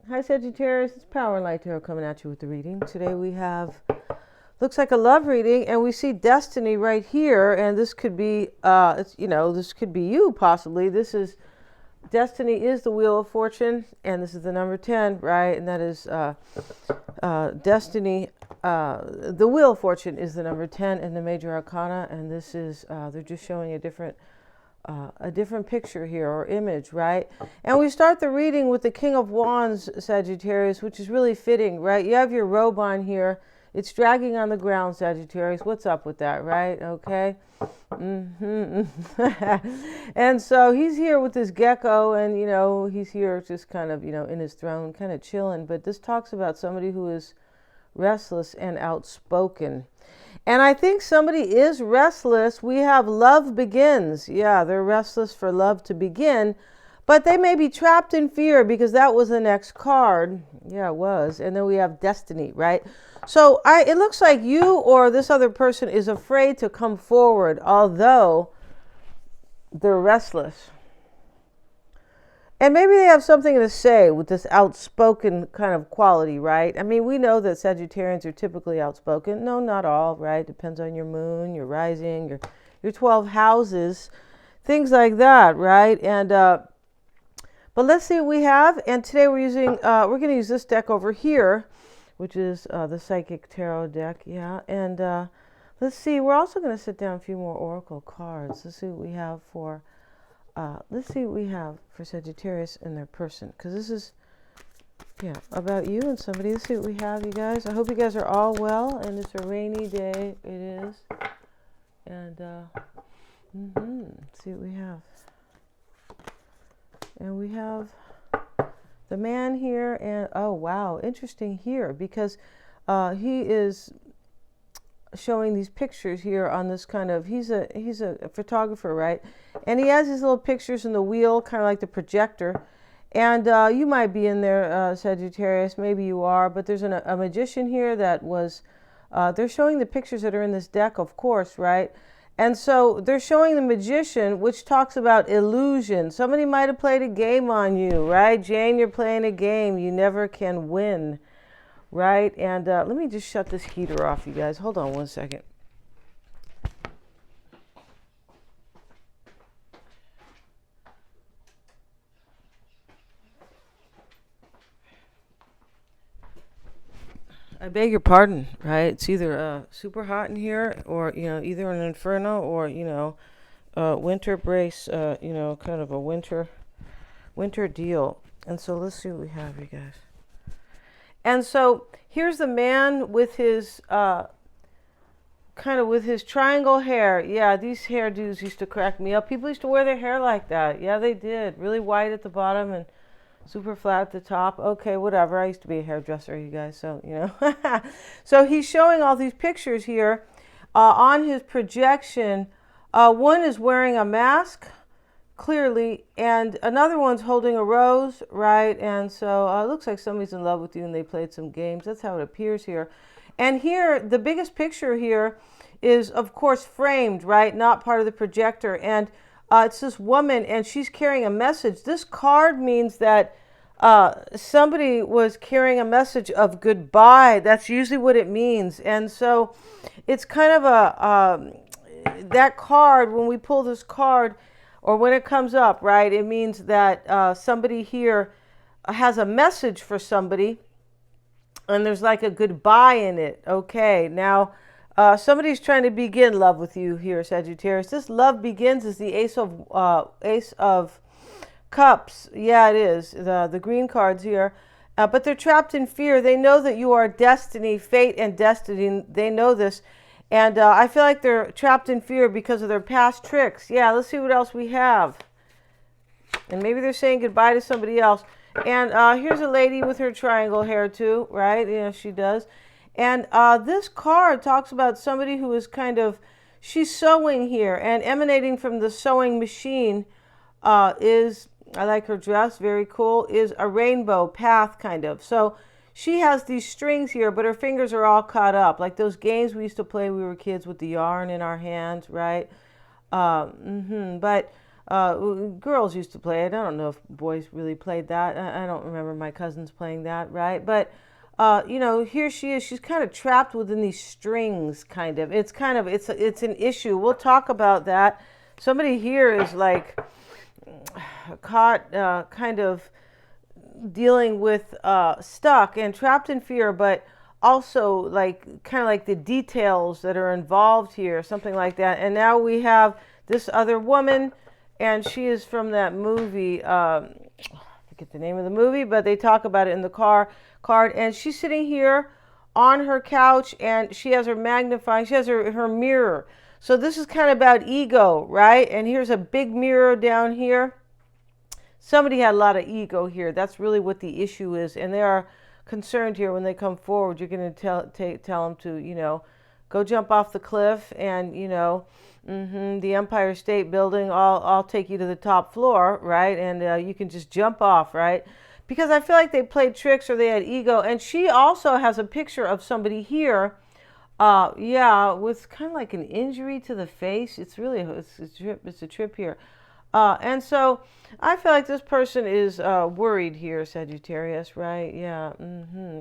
Hi Sagittarius, it's Power and Light Tarot coming at you with the reading. Today we have, looks like a love reading, and we see destiny right here, and this could be, this could be you possibly. This is, destiny is the Wheel of Fortune, and this is the number 10, right? And that is destiny. The Wheel of Fortune is the number 10 in the Major Arcana, and this is, they're just showing a different picture here or image, right? And we start the reading with the King of Wands, Sagittarius, which is really fitting, right? You have your robe on here. It's dragging on the ground, Sagittarius. What's up with that, right? Okay. And so he's here with this gecko, and, he's here just kind of, in his throne, kind of chilling. But this talks about somebody who is restless and outspoken. And I think somebody is restless. We have love begins. Yeah, they're restless for love to begin, but they may be trapped in fear because that was the next card. Yeah, it was. And then we have destiny, right? So it looks like you or this other person is afraid to come forward, although they're restless. And maybe they have something to say with this outspoken kind of quality, right? I mean, we know that Sagittarians are typically outspoken. No, not all, right? Depends on your moon, your rising, your 12 houses, things like that, right? And but let's see what we have. And today we're going to use this deck over here, which is the Psychic Tarot deck, yeah. And let's see. We're also going to sit down a few more Oracle cards. Let's see what we have for. Sagittarius and their person, because this is, about you and somebody. Let's see what we have, you guys. I hope you guys are all well, and it's a rainy day. It is. And, let's see what we have. And we have the man here, and, oh, wow, interesting here, because he is showing these pictures here on this kind of, he's a photographer, right? And he has these little pictures in the wheel, kind of like the projector. And you might be in there, Sagittarius, maybe you are, but there's a magician here that was, they're showing the pictures that are in this deck, of course, right? And so they're showing the magician, which talks about illusion. Somebody might have played a game on you, right? Jane, you're playing a game. You never can win. Right, and let me just shut this heater off, you guys. Hold on one second. I beg your pardon, right? It's either super hot in here, or either an inferno, or winter brace, kind of a winter deal. And so let's see what we have, you guys. And so here's the man with his with his triangle hair. Yeah, these hairdos used to crack me up. People used to wear their hair like that. Yeah, they did. Really white at the bottom and super flat at the top. Okay, whatever. I used to be a hairdresser, you guys. So, So he's showing all these pictures here on his projection. One is wearing a mask, clearly, and another one's holding a rose, right? And so it looks like somebody's in love with you and they played some games. That's how it appears here. And here, the biggest picture here is, of course, framed, right? Not part of the projector. And it's this woman, and she's carrying a message. This card means that somebody was carrying a message of goodbye. That's usually what it means. And so it's kind of that card, when we pull this card, or when it comes up, right, it means that somebody here has a message for somebody, and there's like a goodbye in it. Okay, now somebody's trying to begin love with you here, Sagittarius. This love begins is the Ace of Cups. Yeah, it is. The green cards here. But they're trapped in fear. They know that you are destiny, fate and destiny. They know this. And I feel like they're trapped in fear because of their past tricks. Yeah, let's see what else we have. And maybe they're saying goodbye to somebody else. And here's a lady with her triangle hair too, right? Yeah, she does. And this card talks about somebody who is she's sewing here. And emanating from the sewing machine is, I like her dress, very cool, is a rainbow path kind of. So she has these strings here, but her fingers are all caught up. Like those games we used to play when we were kids with the yarn in our hands, right? But Girls used to play it. I don't know if boys really played that. I don't remember my cousins playing that, right? But here she is. She's kind of trapped within these strings, kind of. It's an issue. We'll talk about that. Somebody here is like caught, kind of dealing with stuck and trapped in fear, but also like kind of like the details that are involved here, something like that. And now we have this other woman, and she is from that movie. I forget the name of the movie, but they talk about it in the card. And she's sitting here on her couch, and she has her mirror. So this is kind of about ego, right? And here's a big mirror down here. Somebody had a lot of ego here. That's really what the issue is. And they are concerned here when they come forward. You're going to tell them to, go jump off the cliff and, the Empire State Building. I'll take you to the top floor, right? And you can just jump off, right? Because I feel like they played tricks or they had ego. And she also has a picture of somebody here, with kind of like an injury to the face. It's a trip here. And so I feel like this person is worried here, Sagittarius, right? Yeah,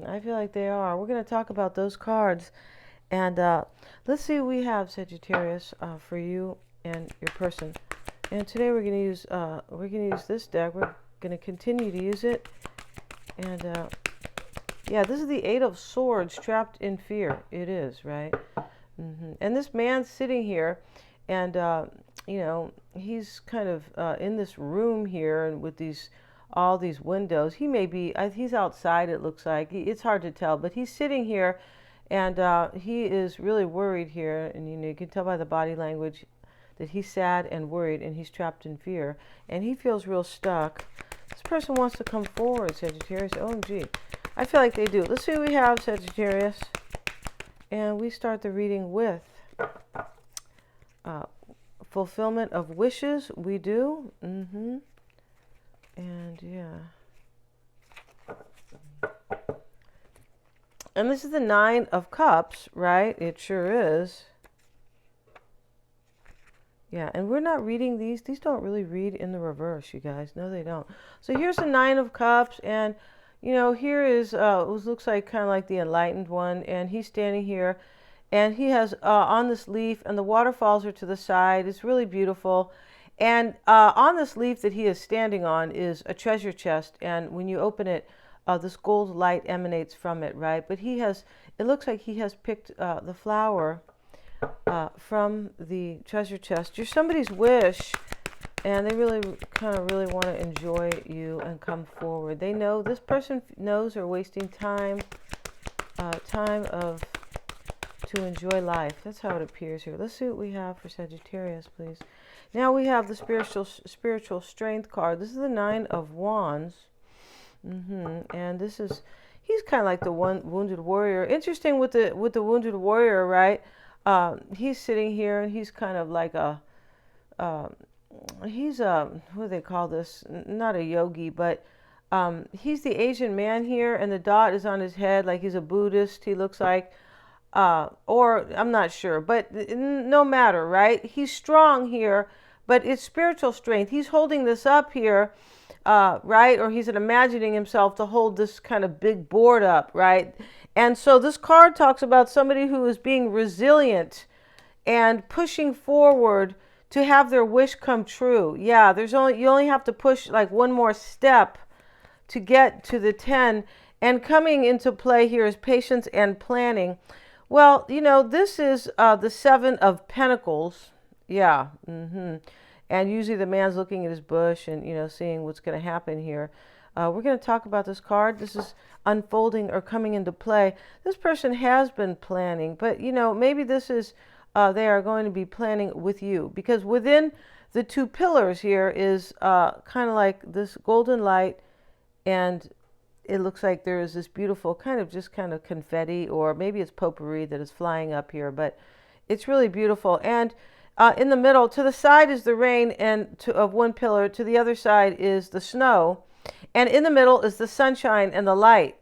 I feel like they are. We're going to talk about those cards. And let's see what we have, Sagittarius, for you and your person. And today we're going to use this deck. We're going to continue to use it. And this is the Eight of Swords, trapped in fear. It is, right? And this man's sitting here, and he's kind of in this room here, and with all these windows. He may be, he's outside, it looks like. It's hard to tell, but he's sitting here, and he is really worried here. And you can tell by the body language that he's sad and worried, and he's trapped in fear, and he feels real stuck. This person wants to come forward, Sagittarius. OMG. I feel like they do. Let's see what we have, Sagittarius. And we start the reading with fulfillment of wishes. We do. And yeah. And this is the Nine of Cups, right? It sure is. Yeah, and we're not reading these. These don't really read in the reverse, you guys. No, they don't. So here's the Nine of Cups, and here is what looks like kind of like the enlightened one, and he's standing here, and he has on this leaf, and the waterfalls are to the side. It's really beautiful. And on this leaf that he is standing on is a treasure chest, and when you open it, this gold light emanates from it, right? But it looks like he has picked the flower from the treasure chest. You're somebody's wish, and they really want to enjoy you and come forward. They know, this person knows they're wasting time to enjoy life. That's how it appears here. Let's see what we have for Sagittarius, please. Now we have the spiritual strength card. This is the Nine of Wands. And he's kind of like the wounded warrior. Interesting with the wounded warrior, right? He's sitting here, and he's kind of like what do they call this? Not a yogi, but he's the Asian man here, and the dot is on his head, like he's a Buddhist, he looks like, or I'm not sure, but no matter, right? He's strong here, but it's spiritual strength. He's holding this up here, right? Or he's imagining himself to hold this kind of big board up, right? And so this card talks about somebody who is being resilient and pushing forward to have their wish come true. Yeah, you only have to push like one more step to get to the 10. And coming into play here is patience and planning. Well, this is the Seven of Pentacles. Yeah. And usually the man's looking at his bush and, seeing what's going to happen here. We're going to talk about this card. This is unfolding or coming into play. This person has been planning, but, maybe this is, they are going to be planning with you, because within the two pillars here is kind of like this golden light, and it looks like there is this beautiful kind of confetti, or maybe it's potpourri that is flying up here, but it's really beautiful. And in the middle, to the side is the rain, and of one pillar, to the other side is the snow. And in the middle is the sunshine and the light,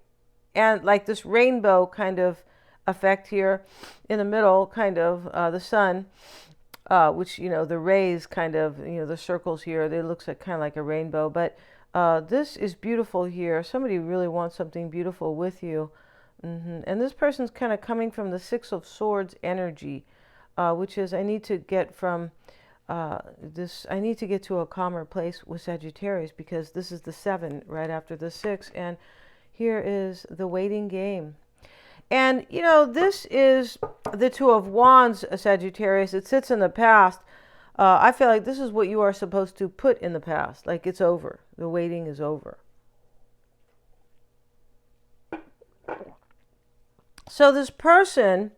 and like this rainbow kind of effect here in the middle, kind of the sun. which, the rays kind of, the circles here, they looks like kind of like a rainbow. But this is beautiful here. Somebody really wants something beautiful with you. And this person's kind of coming from the Six of Swords energy, which is I need to get from I need to get to a calmer place with Sagittarius, because this is the 7 right after the 6. And here is the waiting game. And, this is the Two of Wands, Sagittarius. It sits in the past. I feel like this is what you are supposed to put in the past. Like, it's over. The waiting is over. So this person,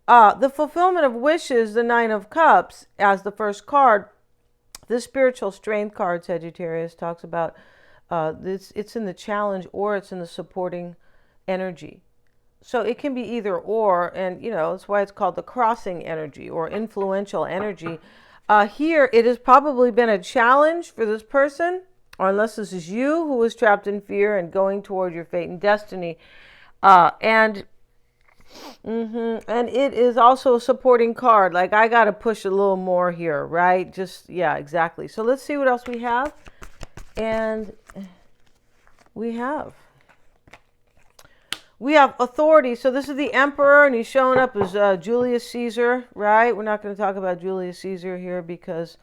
the fulfillment of wishes, the Nine of Cups, as the first card, the spiritual strength card, Sagittarius, talks about it's in the challenge or it's in the supporting energy. So it can be either or, and that's why it's called the crossing energy or influential energy. Here, it has probably been a challenge for this person, or unless this is you who was trapped in fear and going toward your fate and destiny. And it is also a supporting card. Like, I got to push a little more here, right? Just, yeah, exactly. So let's see what else we have. And we have authority. So this is the Emperor, and he's showing up as Julius Caesar, right? We're not going to talk about Julius Caesar here because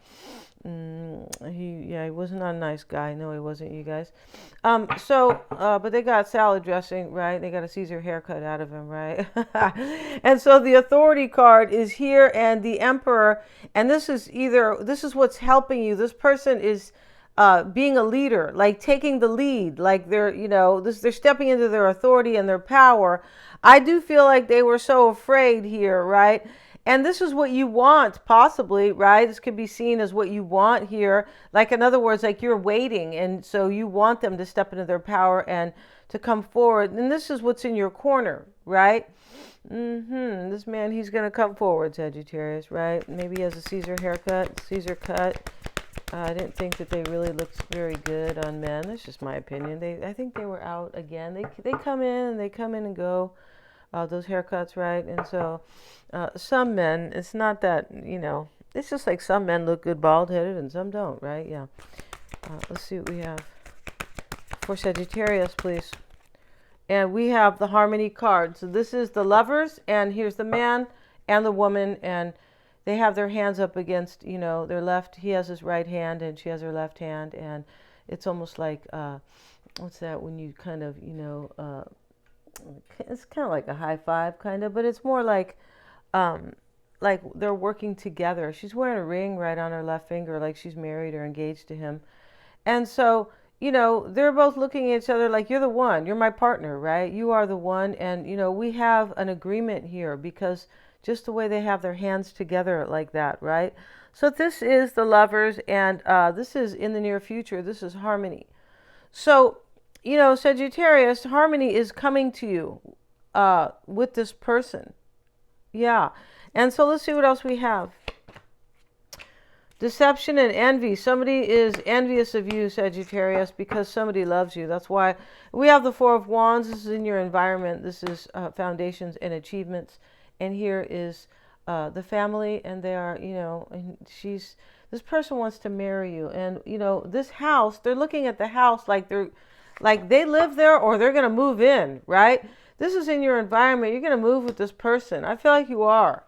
he was not a nice guy. No, he wasn't, you guys. But they got salad dressing, right? They got a Caesar haircut out of him, right? And so the authority card is here, and the Emperor, and this is what's helping you. This person is being a leader, like taking the lead, like they're stepping into their authority and their power. I do feel like they were so afraid here, right? And this is what you want, possibly, right? This could be seen as what you want here. Like, in other words, like you're waiting, and so you want them to step into their power and to come forward. And this is what's in your corner, right? This man, he's going to come forward, Sagittarius, right? Maybe he has a Caesar haircut, Caesar cut. I didn't think that they really looked very good on men. That's just my opinion. I think they were out again. They come in and go. Those haircuts, right? And so some men, it's not that, it's just like some men look good bald-headed and some don't, right? Yeah. Let's see what we have for Sagittarius, please. And we have the Harmony card. So this is the Lovers, and here's the man and the woman, and they have their hands up against, their left. He has his right hand and she has her left hand, and it's almost like, what's that, when you kind of, it's kind of like a high five, kind of, but it's more like they're working together. She's wearing a ring right on her left finger, like she's married or engaged to him. And so, they're both looking at each other like, you're the one, you're my partner, right? You are the one. And, we have an agreement here, because just the way they have their hands together like that, right? So this is the Lovers, and this is in the near future. This is Harmony. So, Sagittarius, Harmony is coming to you with this person. Yeah. And so let's see what else we have. Deception and envy. Somebody is envious of you, Sagittarius, because somebody loves you. That's why we have the Four of Wands. This is in your environment. This is foundations and achievements. And here is the family, and they are, and this person wants to marry you. And, this house, they're looking at the house like they live there or they're going to move in, right? This is in your environment. You're going to move with this person. I feel like you are.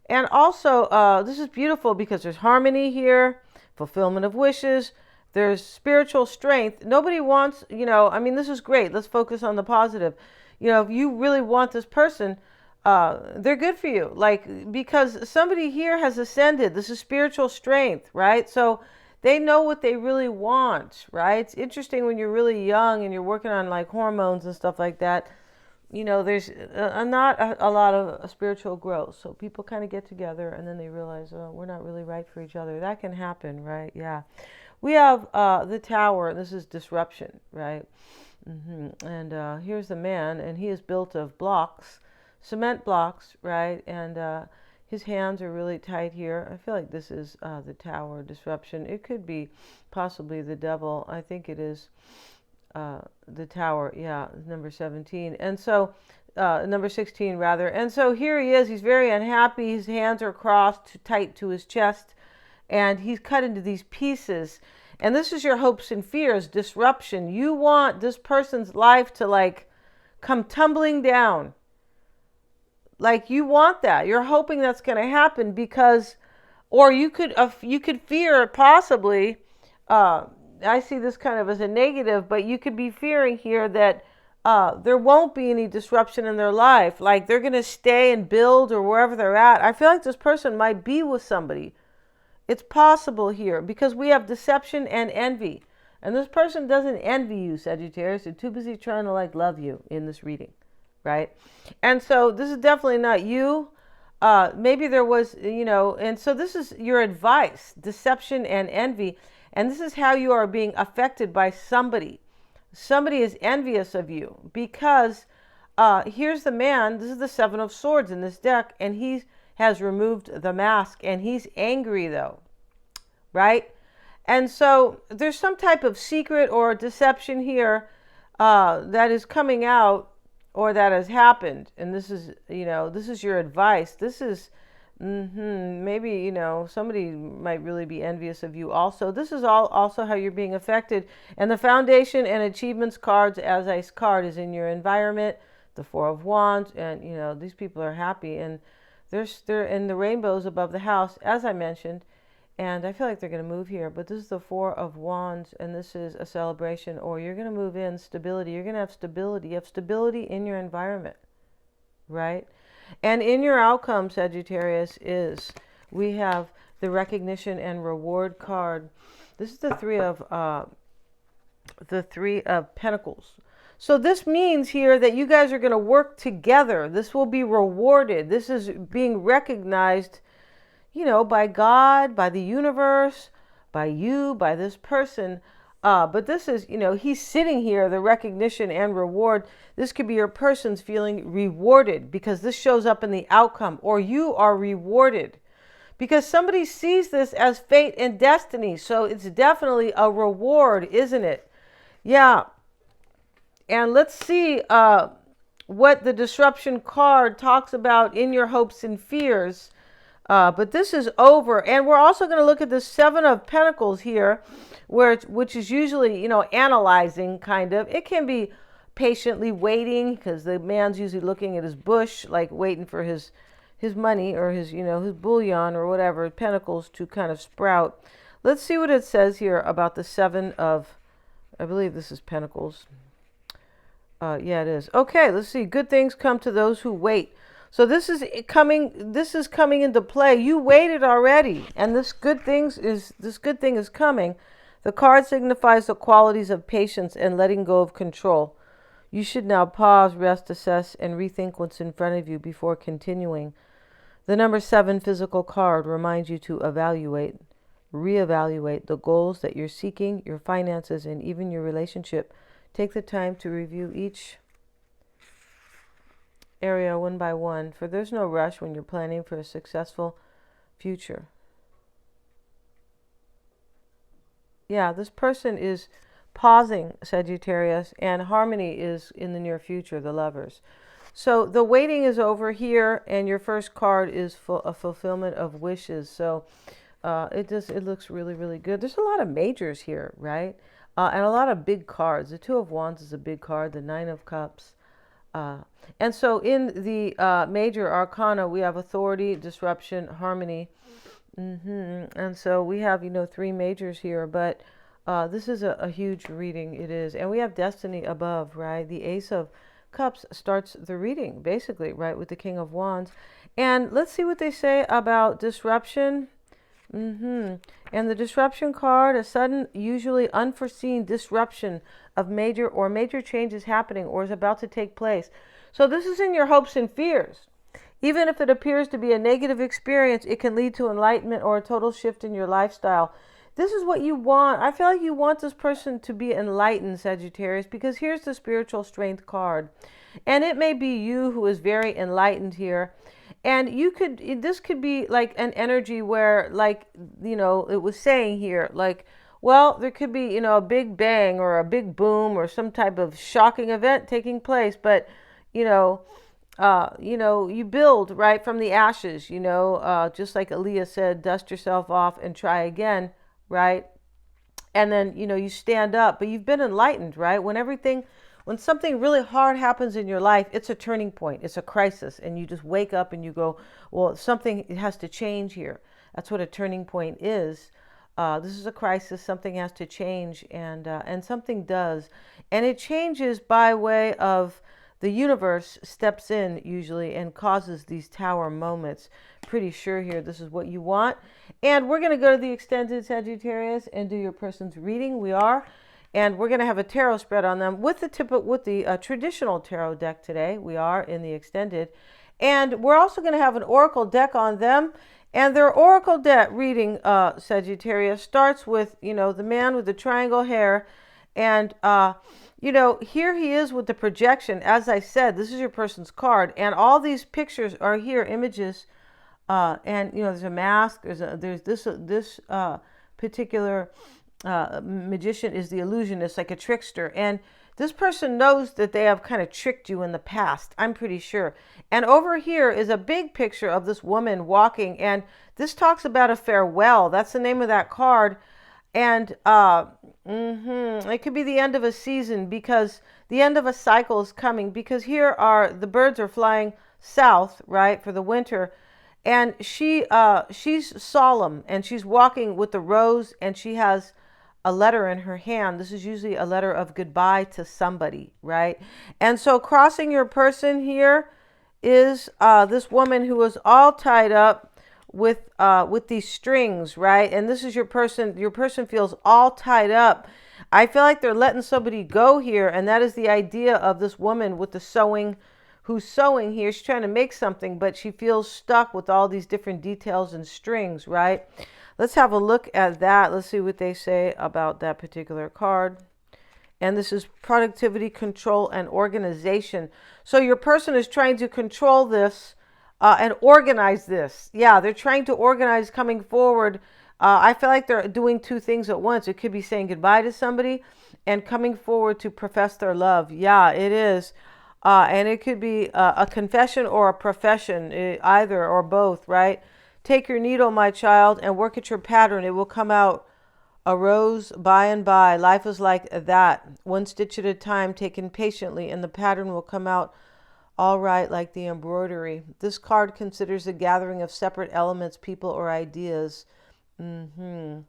And also, this is beautiful because there's harmony here, fulfillment of wishes. There's spiritual strength. Nobody wants, this is great. Let's focus on the positive. If you really want this person, they're good for you. Like, because somebody here has ascended. This is spiritual strength, right? So they know what they really want, right? It's interesting when you're really young and you're working on like hormones and stuff like that. There's not a lot of spiritual growth. So people kind of get together and then they realize, oh, we're not really right for each other. That can happen, right? Yeah. We have the Tower. This is disruption, right? And here's the man, and he is built of blocks, cement blocks, right? And his hands are really tight here. I feel like this is the Tower, disruption. It could be possibly the devil. I think it is the tower, yeah, number 17. And so, number 16 rather. And so here he is, he's very unhappy. His hands are crossed tight to his chest, and he's cut into these pieces. And this is your hopes and fears, disruption. You want this person's life to like come tumbling down. Like you want that. You're hoping that's going to happen because, or you could fear possibly, I see this kind of as a negative, but you could be fearing here that there won't be any disruption in their life. Like they're going to stay and build or wherever they're at. I feel like this person might be with somebody. It's possible here because we have deception and envy. And this person doesn't envy you, Sagittarius. They're too busy trying to like love you in this reading, right? And so this is definitely not you. Maybe there was, and so this is your advice, deception and envy. And this is how you are being affected by somebody. Somebody is envious of you because here's the man. This is the Seven of Swords in this deck, and he has removed the mask, and he's angry though, right? And so there's some type of secret or deception here that is coming out or that has happened. And this is, this is your advice. This is maybe, somebody might really be envious of you also. This is also how you're being affected. And the foundation and achievements cards as ice card is in your environment, the Four of Wands, and, these people are happy. And they're in the rainbows above the house, as I mentioned. And I feel like they're going to move here. But this is the Four of Wands, and this is a celebration. Or you're going to move in stability. You're going to have stability. You have stability in your environment, right? And in your outcome, Sagittarius, we have the recognition and reward card. This is the Three of Pentacles. So this means here that you guys are going to work together. This will be rewarded. This is being recognized, by God, by the universe, by you, by this person. But this is, he's sitting here, the recognition and reward. This could be your person's feeling rewarded because this shows up in the outcome, or you are rewarded because somebody sees this as fate and destiny. So it's definitely a reward, isn't it? Yeah. And let's see what the disruption card talks about in your hopes and fears. But this is over. And we're also going to look at the Seven of Pentacles here, which is usually, analyzing kind of. It can be patiently waiting because the man's usually looking at his bush, like waiting for his money or his bullion or whatever, pentacles to kind of sprout. Let's see what it says here about the Seven of, I believe this is Pentacles. Yeah, it is. Okay, let's see. Good things come to those who wait. So this is coming into play. You waited already, and this good thing is coming. The card signifies the qualities of patience and letting go of control. You should now pause, rest, assess, and rethink what's in front of you before continuing. The number 7 physical card reminds you to reevaluate the goals that you're seeking, your finances, and even your relationship. Take the time to review each area one by one, for there's no rush when you're planning for a successful future. Yeah, this person is pausing, Sagittarius, and harmony is in the near future, the Lovers. So the waiting is over here, and your first card is a fulfillment of wishes. So it looks really, really good. There's a lot of majors here, right? And a lot of big cards. The Two of Wands is a big card, the Nine of Cups. And so in the major arcana, we have authority, disruption, harmony. And so we have, 3 majors here, but this is a huge reading. It is. And we have destiny above, right? The Ace of Cups starts the reading, basically, right, with the King of Wands. And let's see what they say about disruption. And the disruption card, a sudden, usually unforeseen disruption of major changes happening or is about to take place. So this is in your hopes and fears. Even if it appears to be a negative experience, it can lead to enlightenment or a total shift in your lifestyle. This is what you want. I feel like you want this person to be enlightened, Sagittarius, because here's the spiritual strength card. And it may be you who is very enlightened here. And this could be like an energy where, like, it was saying here, like Well, there could be, a big bang or a big boom or some type of shocking event taking place, but, you know, you build right from the ashes, just like Aaliyah said, dust yourself off and try again, right? And then, you stand up, but you've been enlightened, right? When something really hard happens in your life, it's a turning point, it's a crisis, and you just wake up and you go, well, something has to change here. That's what a turning point is. This is a crisis. Something has to change, and something does, and it changes by way of the universe steps in usually and causes these tower moments. Pretty sure here this is what you want. And we're going to go to the extended Sagittarius and do your person's reading. We are. And we're going to have a tarot spread on them with the traditional tarot deck today. We are in the extended. And we're also going to have an oracle deck on them. And their oracle deck reading, Sagittarius, starts with, the man with the triangle hair. And, here he is with the projection. As I said, this is your person's card. And all these pictures are here, images. And, there's a mask. There's this particular magician is the illusionist, like a trickster. And this person knows that they have kind of tricked you in the past, I'm pretty sure. And over here is a big picture of this woman walking. And this talks about a farewell. That's the name of that card. And it could be the end of a season, because the end of a cycle is coming, because here are the birds are flying south, right, for the winter. And she's solemn, and she's walking with the rose, and she has a letter in her hand. This is usually a letter of goodbye to somebody, right? And so crossing your person here is this woman who was all tied up with these strings, right? And this is your person. Your person feels all tied up. I feel like they're letting somebody go here, and that is the idea of this woman with the sewing, who's sewing here. She's trying to make something, but she feels stuck with all these different details and strings, right? Let's have a look at that. Let's see what they say about that particular card. And this is productivity, control, and organization. So your person is trying to control this and organize this. Yeah, they're trying to organize coming forward. I feel like they're doing two things at once. It could be saying goodbye to somebody and coming forward to profess their love. Yeah, it is. And it could be a confession or a profession, either or both, right? Take your needle, my child, and work at your pattern. It will come out a rose by and by. Life is like that. One stitch at a time, taken patiently, and the pattern will come out all right, like the embroidery. This card considers a gathering of separate elements, people, or ideas. Yeah,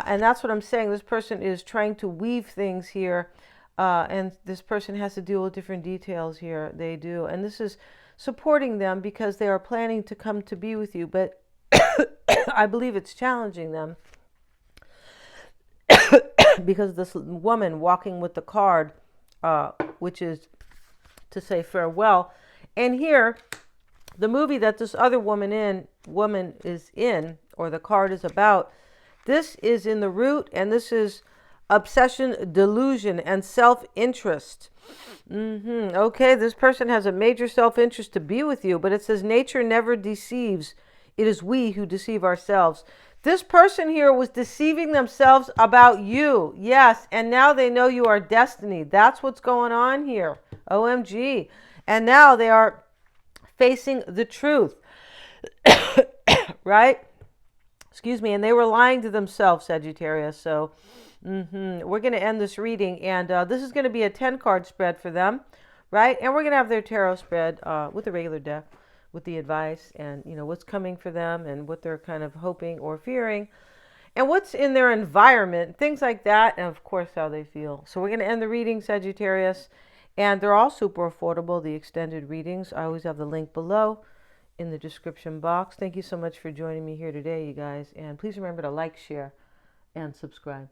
and that's what I'm saying. This person is trying to weave things here. And this person has to deal with different details here. They do. And this is supporting them because they are planning to come to be with you. But I believe it's challenging them because this woman walking with the card, which is to say farewell. And here, the movie that this other woman is in, or the card is about, this is in the root, and this is obsession, delusion, and self-interest. Okay, this person has a major self-interest to be with you, but it says nature never deceives. It is we who deceive ourselves. This person here was deceiving themselves about you. Yes, and now they know you are destiny. That's what's going on here. OMG. And now they are facing the truth. Right? Excuse me. And they were lying to themselves, Sagittarius. So we're going to end this reading, and this is going to be a 10-card spread for them, right? And we're going to have their tarot spread with the regular deck, with the advice, and what's coming for them, and what they're kind of hoping or fearing, and what's in their environment, things like that, and of course how they feel. So we're going to end the reading, Sagittarius, and they're all super affordable, the extended readings. I always have the link below in the description box. Thank you so much for joining me here today, you guys, and please remember to like, share, and subscribe.